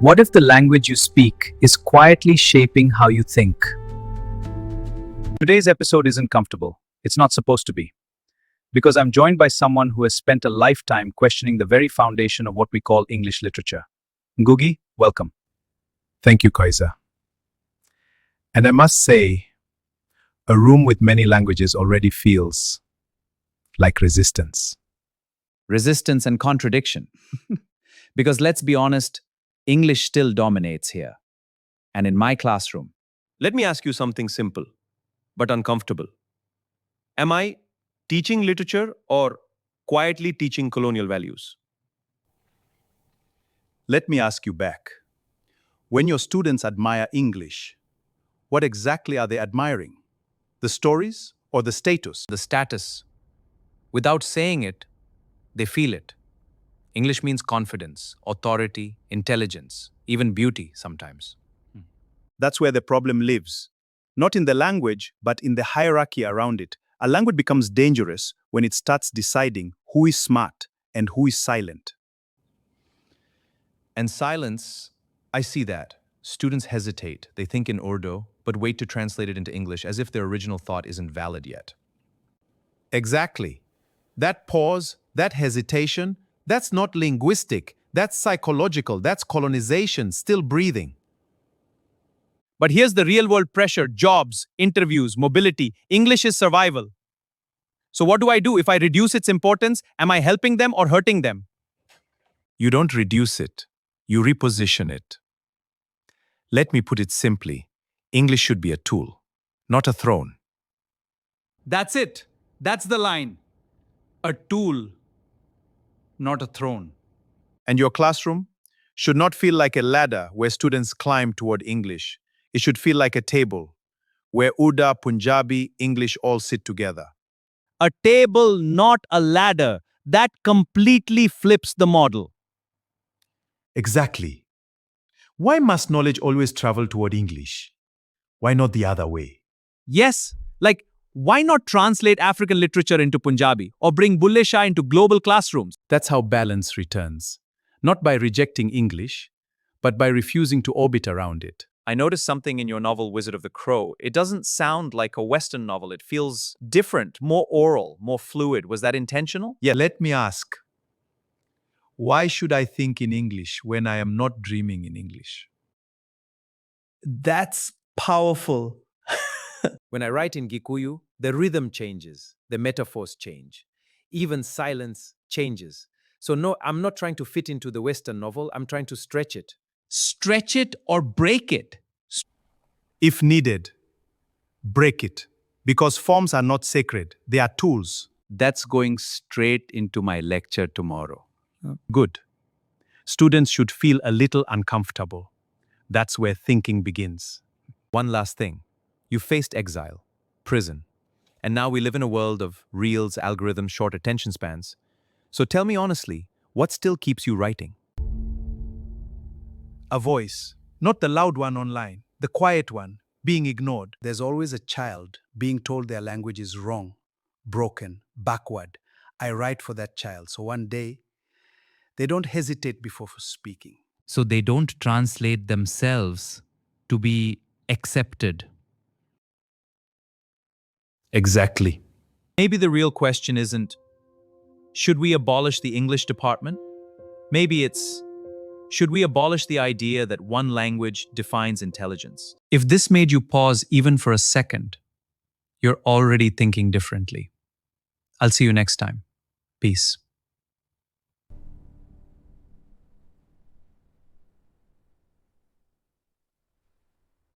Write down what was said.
What if the language you speak is quietly shaping how you think? Today's episode isn't comfortable. It's not supposed to be. Because I'm joined by someone who has spent a lifetime questioning the very foundation of what we call English literature. Ngugi, welcome. Thank you, Qaiser. And I must say, a room with many languages already feels like resistance. Resistance and contradiction. Because let's be honest, English still dominates here. And in my classroom. Let me ask you something simple, but uncomfortable. Am I teaching literature or quietly teaching colonial values? Let me ask you back. When your students admire English, what exactly are they admiring? The stories or the status? The status. Without saying it, they feel it. English means confidence, authority, intelligence, even beauty sometimes. That's where the problem lives. Not in the language, but in the hierarchy around it. A language becomes dangerous when it starts deciding who is smart and who is silent. And silence, I see that. Students hesitate. They think in Urdu, but wait to translate it into English as if their original thought isn't valid yet. Exactly. That pause, that hesitation, that's not linguistic. That's psychological. That's colonization, still breathing. But here's the real-world pressure: jobs, interviews, mobility. English is survival. So what do I do? If I reduce its importance, am I helping them or hurting them? You don't reduce it. You reposition it. Let me put it simply. English should be a tool, not a throne. That's it. That's the line. A tool, not a throne. And your classroom should not feel like a ladder where students climb toward English. It should feel like a table where Urdu, Punjabi, English all sit together. A table, not a ladder. That completely flips the model. Exactly. Why must knowledge always travel toward English? Why not the other way? Yes, like why not translate African literature into Punjabi or bring Bulle Shah into global classrooms? That's how balance returns. Not by rejecting English, but by refusing to orbit around it. I noticed something in your novel, Wizard of the Crow. It doesn't sound like a Western novel. It feels different, more oral, more fluid. Was that intentional? Yeah, let me ask. Why should I think in English when I am not dreaming in English? That's powerful. When I write in Gikuyu, the rhythm changes, the metaphors change. Even silence changes. So no, I'm not trying to fit into the Western novel, I'm trying to stretch it. Stretch it or break it. If needed, break it. Because forms are not sacred, they are tools. That's going straight into my lecture tomorrow. Good. Students should feel a little uncomfortable. That's where thinking begins. One last thing. You faced exile, prison, and now we live in a world of reels, algorithms, short attention spans. So tell me honestly, what still keeps you writing? A voice, not the loud one online, the quiet one, being ignored. There's always a child being told their language is wrong, broken, backward. I write for that child. So one day, they don't hesitate before speaking. So they don't translate themselves to be accepted. Exactly. Maybe the real question isn't, should we abolish the English department? Maybe it's, should we abolish the idea that one language defines intelligence? If this made you pause even for a second, you're already thinking differently. I'll see you next time. Peace.